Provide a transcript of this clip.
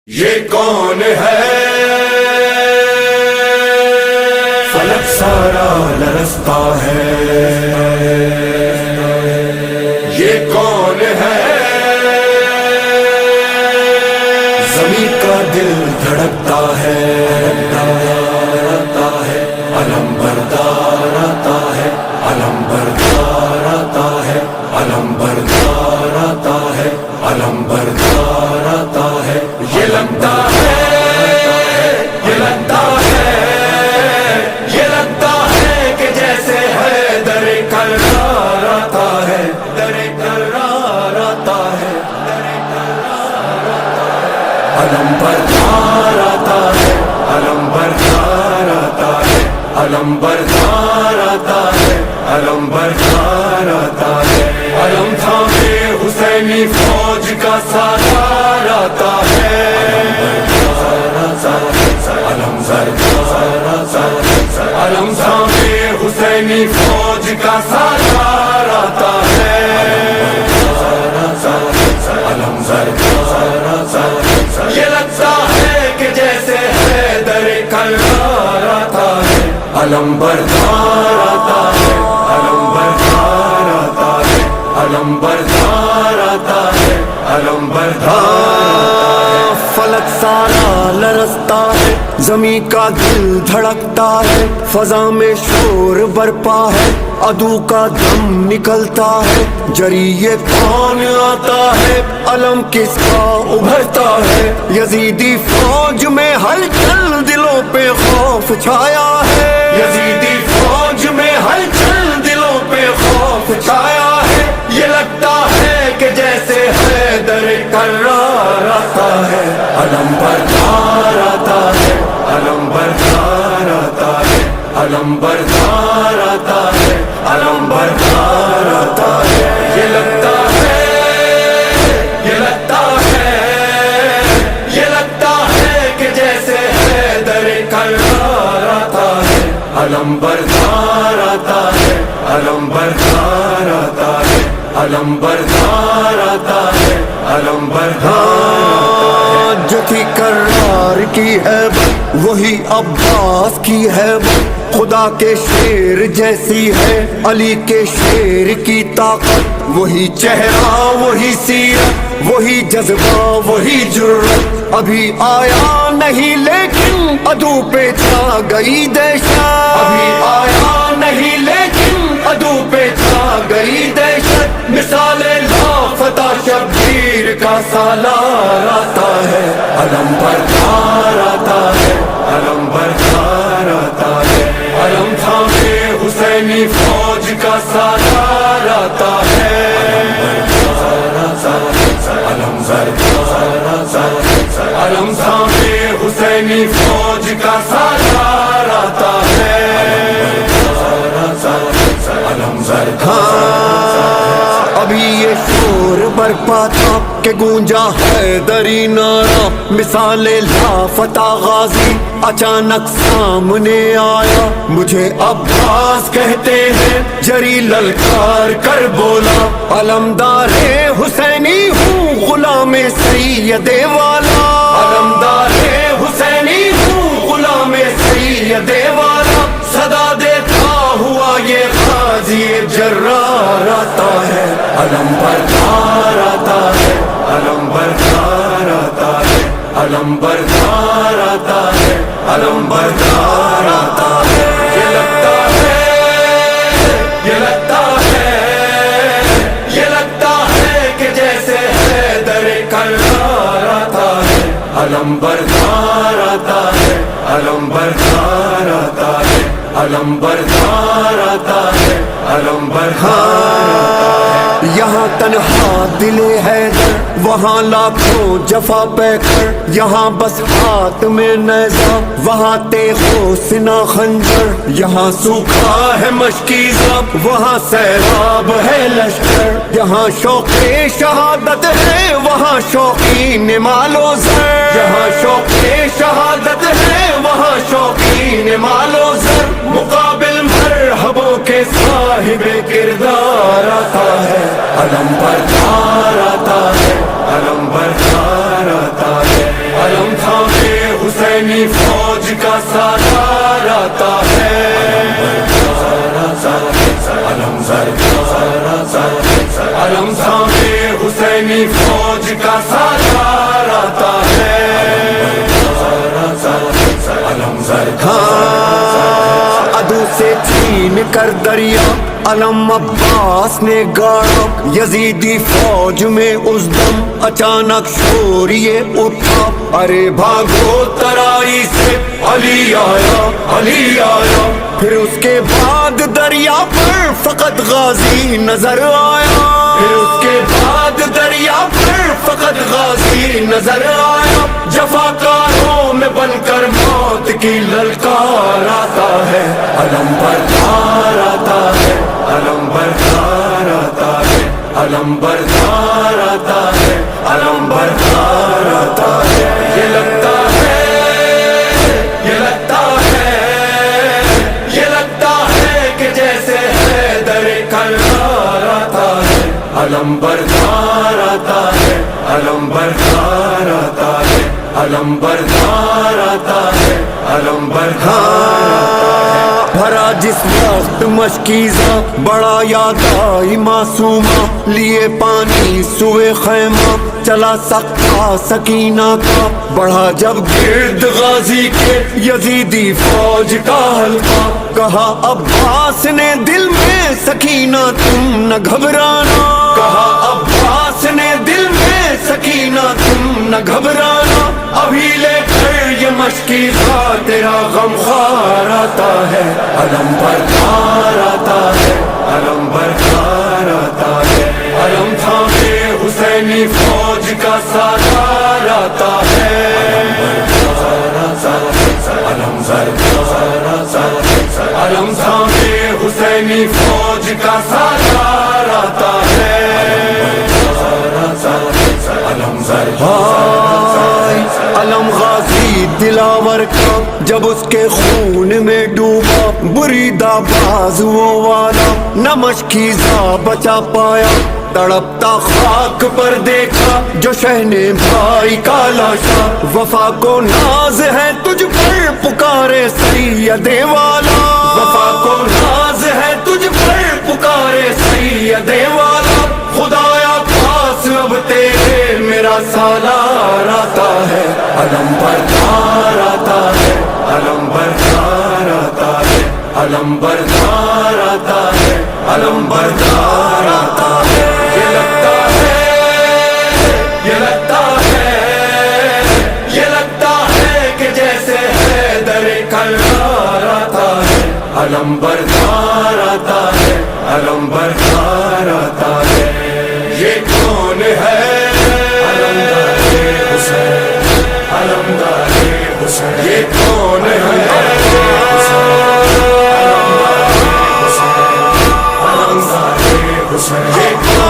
یہ کون ہے فلک سارا لرزتا ہے، یہ کون ہے زمین کا دل دھڑکتا ہے، علم بردار آتا ہے، علم بردار آتا ہے، علم بردار آتا ہے، علم بردار آتا ہے۔ یہ لگتا ہے، یہ لگتا ہے، یہ لگتا ہے کہ جیسے ہے در کرار آتا ہے، در کرار آتا ہے، در کرار آتا ہے۔ علم بردار آتا ہے، علم بردار آتا ہے، علم بردار آتا ہے، علم بردار آتا ہے۔ علم تھامے حسینی فوج کا سالار آتا ہے، علم بردار آتا ہے، علم تھامے حسینی فوج کا سالار آتا ہے، علم بردار آتا ہے۔ یہ لگتا ہے کہ جیسے حیدر کرار آتا ہے، علم بردار آتا ہے، علم بردار آتا ہے، علم بردار آتا ہے، علم بردار۔ فلک سارا لرزتا ہے، زمین کا دل دھڑکتا ہے، فضا میں شور برپا ہے، عدو کا دم نکلتا ہے، جری یہ کون آتا ہے، علم کس کا ابھرتا ہے، یزیدی فوج میں ہلچل دلوں پہ خوف چھایا ہے، یزیدی فوج میں ہلچل دلوں پہ خوف چھایا ہے۔ یہ لگتا ہے کہ جیسے حیدر کرار آتا ہے، علم بردار آتا ہے، علم بردار آتا ہے، علم بردار آتا ہے، علم بردار آتا ہے۔ یہ لگتا ہے، یہ لگتا ہے، یہ لگتا ہے کہ جیسے حیدر کرار آتا ہے، علم بردار آتا ہے، علم بردار آتا ہے، علم بردار آتا ہے، علم بردار۔ جو تھی کرار کی ہے وہی عباس کی ہے، خدا کے شیر جیسی ہے علی کے شیر کی طاقت، وہی چہرہ وہی سیرت وہی جذبہ وہی جرت، ابھی آیا نہیں لیکن عدو پہ چھا گئی دہشت، ابھی آیا نہیں لیکن عدو پہ چھا گئی دہشت، مثال لافتہ شبیر کا سالار آتا ہے، علم بردار آتا ہے، علم بردار آتا ہے، علم تھامے حسینی فوج کا سالار آتا ہے، علم بردار آتا ہے، علم تھامے حسینی فوج کا سالار آتا ہے، علم بردار۔ ابھی یہ شور برپا تھا کہ گونجا حیدری نعرہ، مثال لافتہ غازی اچانک سامنے آیا، مجھے عباس کہتے ہیں، جری للکار کر بولا، علمدار حسینی ہوں غلام سید والا، علمدار حسینی ہوں غلام سید والا، صدا دیتا ہوا یہ غازی جرار آتا ہے، علم بردار آتا ہے، علم بردار آتا ہے، علم بردار آتا ہے، علم بردار آتا ہے۔ یہ لگتا ہے، یہ لگتا ہے، یہ لگتا ہے کہ جیسے حیدر کرار آتا ہے، علم بردار آتا ہے، علم بردار آتا ہے، علم بردار آتا ہے، علم بردار آتا ہے۔ یہاں تنہا دل حیدر وہاں لاکھوں جفا پہ کر، یہاں بس ہاتھ میں نیزہ وہاں تیغ و سنا خنجر، یہاں سوکھا ہے مشکی زب وہاں سیراب ہے لشکر، یہاں شوق شہادت ہے وہاں شوقین مال و زر، یہاں شوق شہادت ہے وہاں شوقین مال و زر، مقابل مرحبوں کے صاحب کردار آتا ہے، علم بردار آتا ہے، علم بردار آتا ہے، علم تھامے حسینی فوج کا سالار آتا ہے، علم بردار آتا ہے، علم تھامے حسینی فوج کا سالار آتا ہے، عدو سے چھین کر دریا علم عباس نے گاڑا، یزیدی فوج میں اس دم اچانک شور یہ اٹھا، ارے بھاگو ترائی سے علی آیا، علی آیا، پھر اس کے بعد دریا پر فقط غازی نظر آیا، پھر اس کے بعد دریا پر فقط غازی نظر آیا، جفاکاروں میں بن کر موت کی للکار آتا ہے، علم بردار آتا ہے، علم بردار آتا ہے، علم بردار آتا ہے، علم بردار آتا ہے، یہ لگتا ہے، یہ لگتا ہے، یہ لگتا ہے کہ جیسے حیدر کرار آتا ہے، علم بردار آتا ہے، علم بردار آتا ہے، علم بردار آتا ہے، علم بردار آتا ہے، بھرا جس وقت مشکیزہ بڑا یاد آئی معصومہ، لیے پانی سوئے خیمہ چلا سکتا سکینہ کا، بڑھا جب گرد غازی کے یزیدی فوج کا حلقہ، کہا عباس نے دل میں سکینہ تم نہ گھبرانا، کہا عباس نے دل میں سکینہ تم نہ گھبرانا، ابھی لے کر یہ مشکیزہ تیرا غم خوار آتا ہے، علم بردار آتا ہے، علم بردار آتا ہے، علم تھامے حسینی فوج کا سالار آتا ہے، علم بردار آتا ہے، علم تھامے حسینی فوج کا سالار آتا ہے، علم غازی دلاور کا جب اس کے خون میں ڈوبا، بریدہ بازوؤں والا نہ مشکیزہ بچا پایا، تڑپتا خاک پر دیکھا جو شہنے بھائی کا لاشا، وفا کو ناز ہے تجھ پر پکارے سید والا، وفا کو ناز ہے تجھ پر پکارے سید والا، خدایا پاس اب تیرے میرا سالار آتا ہے، علم بردار آتا ہے، علم بردار آتا ہے، علم بردار آتا ہے، علم بردار آتا ہے، یہ لگتا ہے، یہ لگتا ہے، یہ لگتا ہے کہ جیسے حیدر کرار آتا ہے، علم بردار آتا ہے، علم بردار آتا ہے، یہ کون ہے علمدار حسین، علمدار حسین، یہ کون ہے علمدار حسین، علمدار حسین، یہ کون